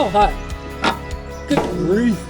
so hot. Good grief.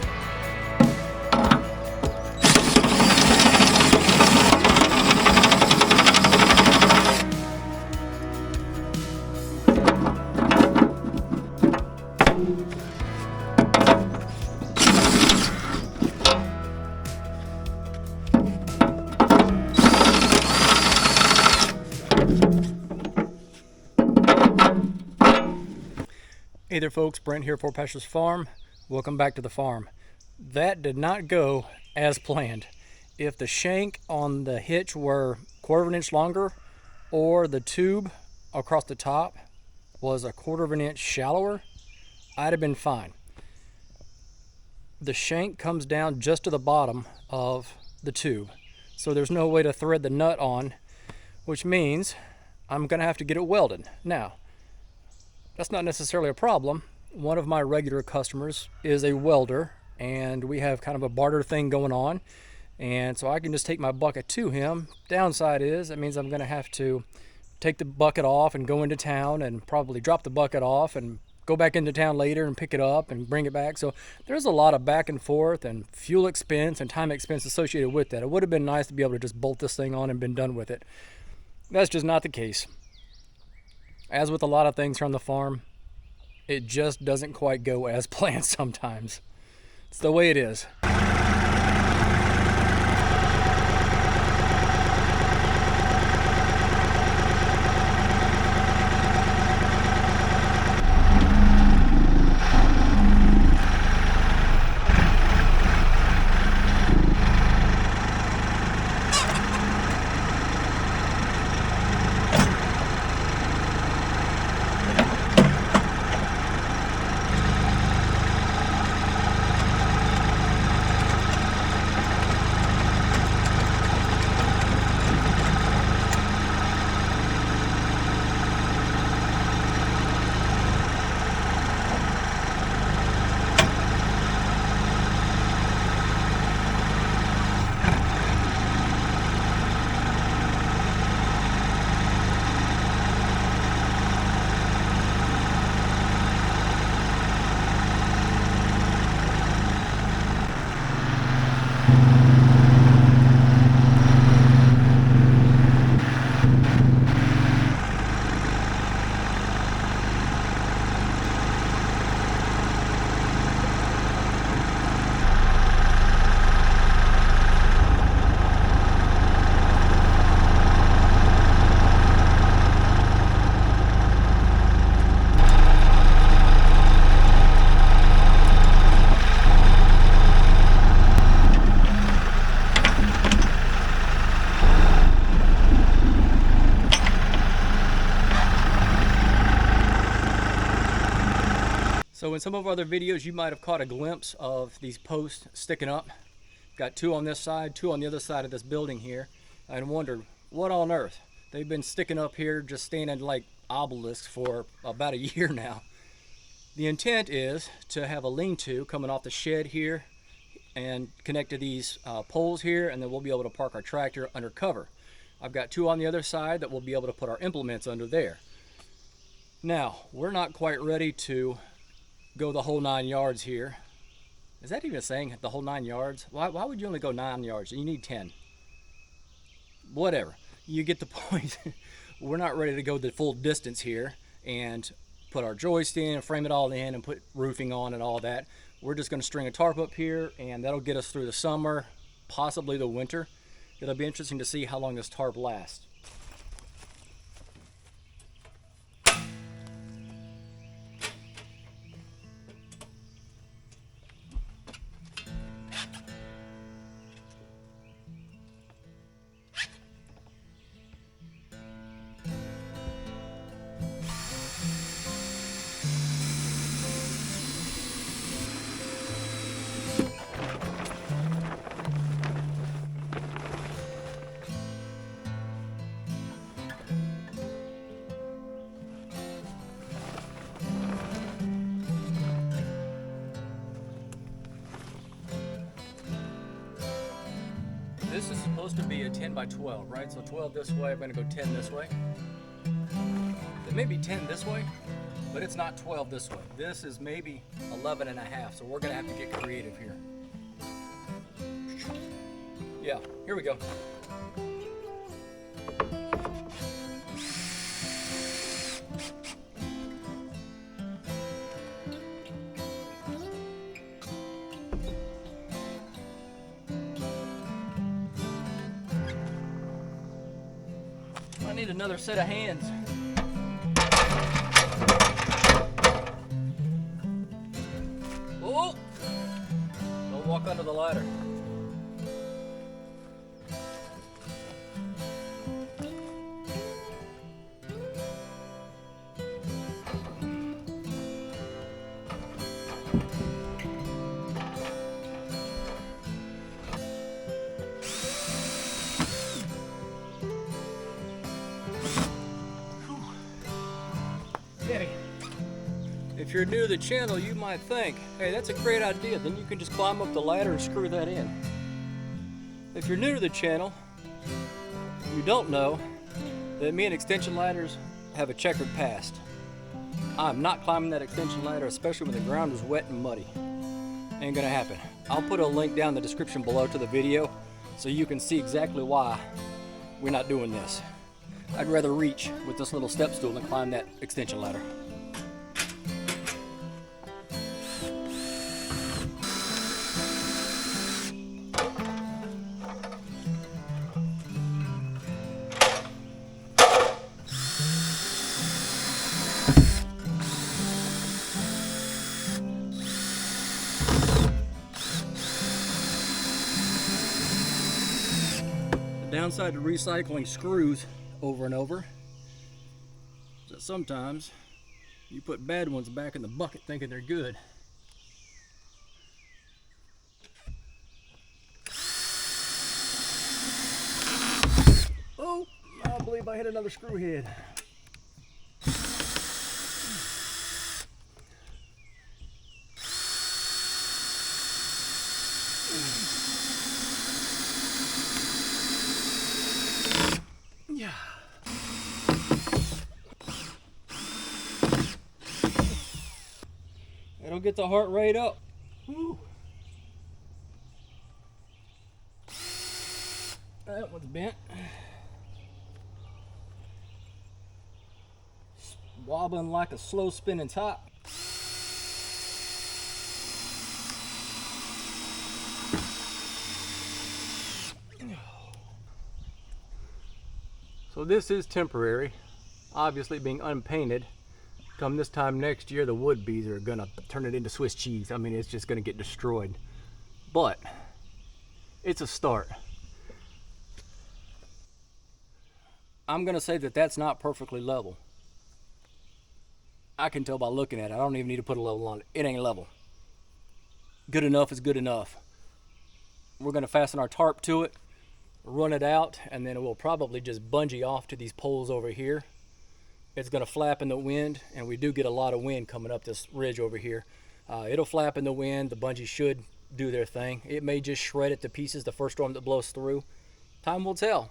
Hey there folks, Brent here for Pastures Farm. Welcome back to the farm. That did not go as planned. If the shank on the hitch were 1/4 of an inch longer, or the tube across the top was 1/4 of an inch shallower, I'd have been fine. The shank comes down just to the bottom of the tube, so there's no way to thread the nut on, which means I'm gonna have to get it welded. Now, that's not necessarily a problem. One of my regular customers is a welder, and we have kind of a barter thing going on, and so I can just take my bucket to him. Downside is that means I'm going to have to take the bucket off and go into town and probably drop the bucket off and go back into town later and pick it up and bring it back. So there's a lot of back and forth and fuel expense and time expense associated with that. It would have been nice to be able to just bolt this thing on and been done with it. That's just not the case. As with a lot of things from the farm, it just doesn't quite go as planned sometimes. It's the way it is. So in some of our other videos, you might have caught a glimpse of these posts sticking up. Got 2 on this side, 2 on the other side of this building here, and wondered, what on earth? They've been sticking up here, just standing like obelisks for about a year now. The intent is to have a lean-to coming off the shed here and connect to these poles here, and then we'll be able to park our tractor under cover. I've got 2 on the other side that we'll be able to put our implements under there. Now, we're not quite ready to go the whole 9 yards here. Is that even saying the whole 9 yards? Why would you only go 9 yards? You need 10. Whatever. You get the point. We're not ready to go the full distance here and put our joist in and frame it all in and put roofing on and all that. We're just going to string a tarp up here, and that'll get us through the summer, possibly the winter. It'll be interesting to see how long this tarp lasts. This is supposed to be a 10 by 12, right? So 12 this way, I'm gonna go 10 this way. It may be 10 this way, but it's not 12 this way. This is maybe 11 and a half, so we're gonna have to get creative here. Yeah, here we go. I need another set of hands. Oh! Don't walk under the ladder. If you're new to the channel, you might think, hey, that's a great idea. Then you can just climb up the ladder and screw that in. If you're new to the channel, you don't know that me and extension ladders have a checkered past. I'm not climbing that extension ladder, especially when the ground is wet and muddy. Ain't gonna happen. I'll put a link down in the description below to the video so you can see exactly why we're not doing this. I'd rather reach with this little step stool than climb that extension ladder. The downside to recycling screws over and over is that sometimes you put bad ones back in the bucket thinking they're good. Oh, I believe I hit another screw head. Yeah. It'll get the heart rate up. Woo. That one's bent. Wobbling like a slow spinning top. So this is temporary, obviously being unpainted. Come this time next year, the wood bees are gonna turn it into Swiss cheese. I mean, it's just gonna get destroyed. But it's a start. I'm gonna say that that's not perfectly level. I can tell by looking at it. I don't even need to put a level on it. It ain't level. Good enough is good enough. We're gonna fasten our tarp to it, run it out, and then we'll probably just bungee off to these poles over here. It's gonna flap in the wind, and we do get a lot of wind coming up this ridge over here. It'll flap in the wind. The bungee should do their thing. It may just shred it to pieces the first storm that blows through. Time will tell.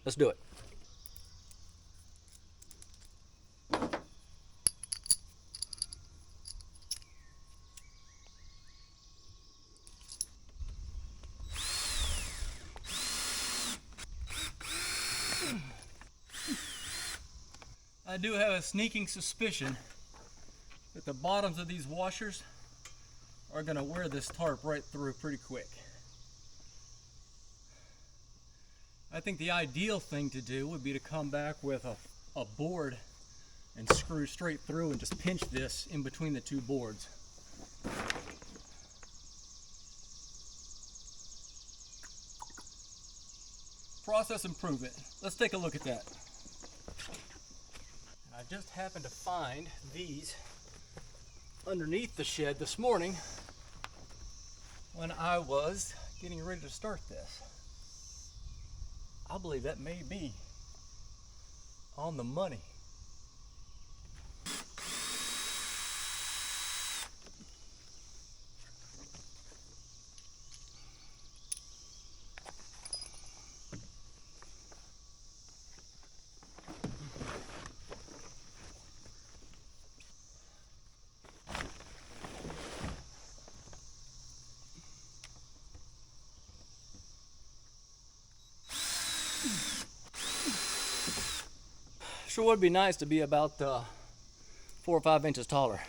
Let's do it. I do have a sneaking suspicion that the bottoms of these washers are going to wear this tarp right through pretty quick. I think the ideal thing to do would be to come back with a board and screw straight through and just pinch this in between the two boards. Process improvement. Let's take a look at that. I just happened to find these underneath the shed this morning when I was getting ready to start this. I believe that may be on the money. Sure would be nice to be about 4 or 5 inches taller.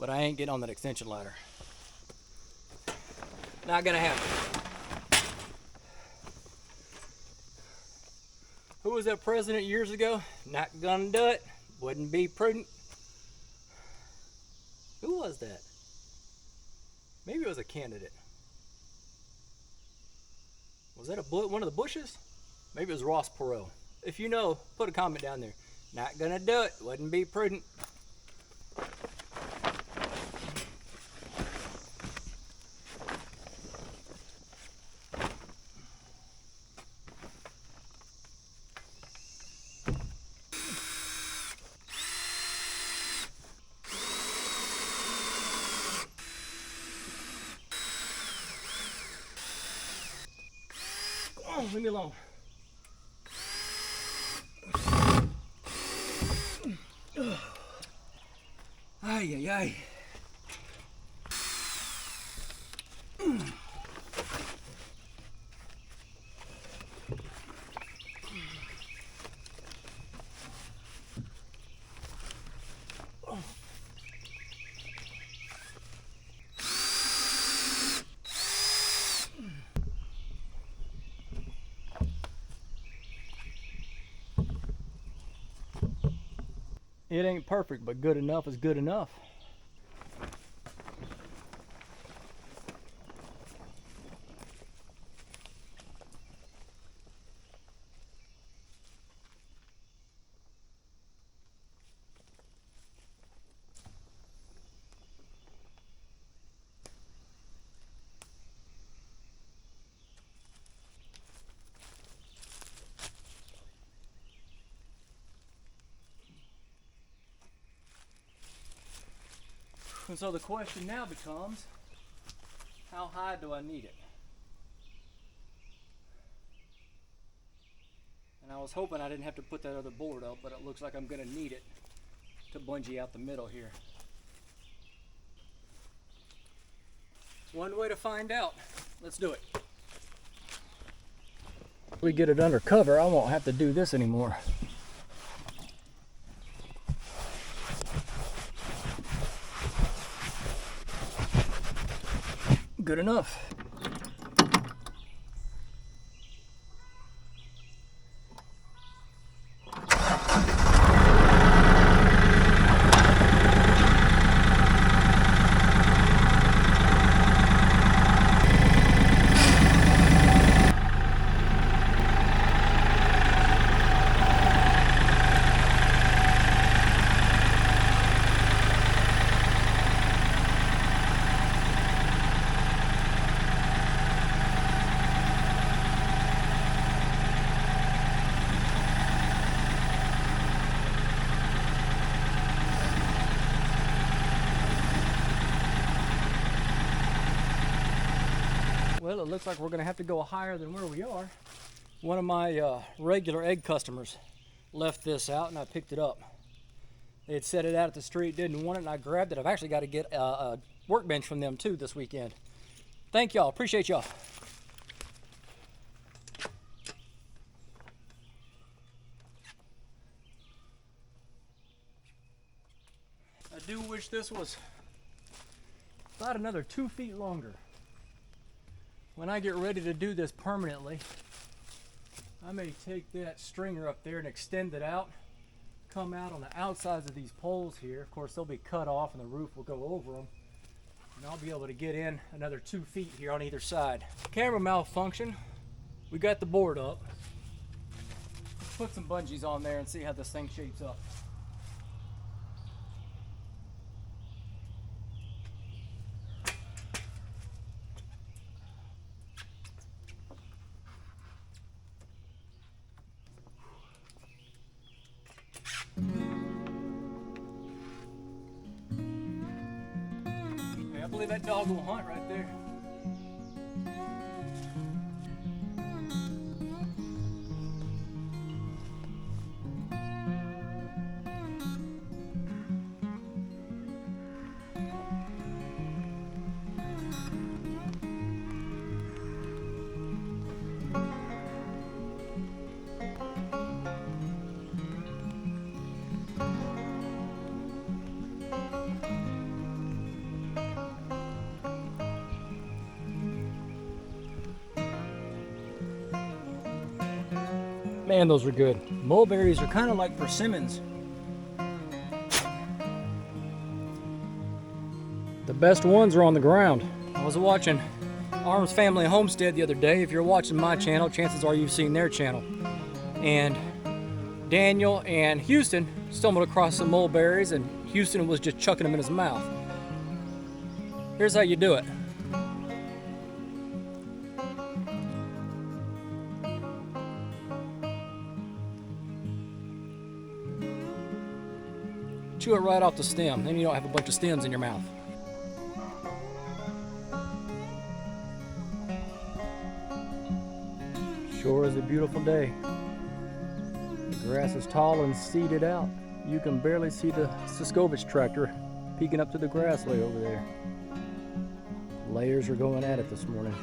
But I ain't getting on that extension ladder. Not gonna happen. Who was that president years ago? Not gonna do it. Wouldn't be prudent. Who was that? Maybe it was a candidate. Was that one of the Bushes? Maybe it was Ross Perot. If you know, put a comment down there. Not gonna do it. Wouldn't be prudent. Oh, leave me alone. Ay, ay, ay. It ain't perfect, but good enough is good enough. And so the question now becomes, how high do I need it? And I was hoping I didn't have to put that other board up, but it looks like I'm going to need it to bungee out the middle here. One way to find out. Let's do it. If we get it under cover, I won't have to do this anymore. Good enough. Well, it looks like we're going to have to go higher than where we are. One of my regular egg customers left this out and I picked it up. They had set it out at the street, didn't want it, and I grabbed it. I've actually got to get a workbench from them too this weekend. Thank y'all, appreciate y'all. I do wish this was about another 2 feet longer. When I get ready to do this permanently, I may take that stringer up there and extend it out, come out on the outsides of these poles here. Of course, they'll be cut off and the roof will go over them. And I'll be able to get in another 2 feet here on either side. Camera malfunction. We got the board up. Let's put some bungees on there and see how this thing shapes up. I believe that dog will hunt right there. Man, those are good. Mulberries are kind of like persimmons. The best ones are on the ground. I was watching Arms Family Homestead the other day. If you're watching my channel, chances are you've seen their channel. And Daniel and Houston stumbled across some mulberries, and Houston was just chucking them in his mouth. Here's how you do it. Chew it right off the stem, then you don't have a bunch of stems in your mouth. Sure is a beautiful day. The grass is tall and seeded out. You can barely see the Siskovich tractor peeking up to the grass lay over there. Layers are going at it this morning.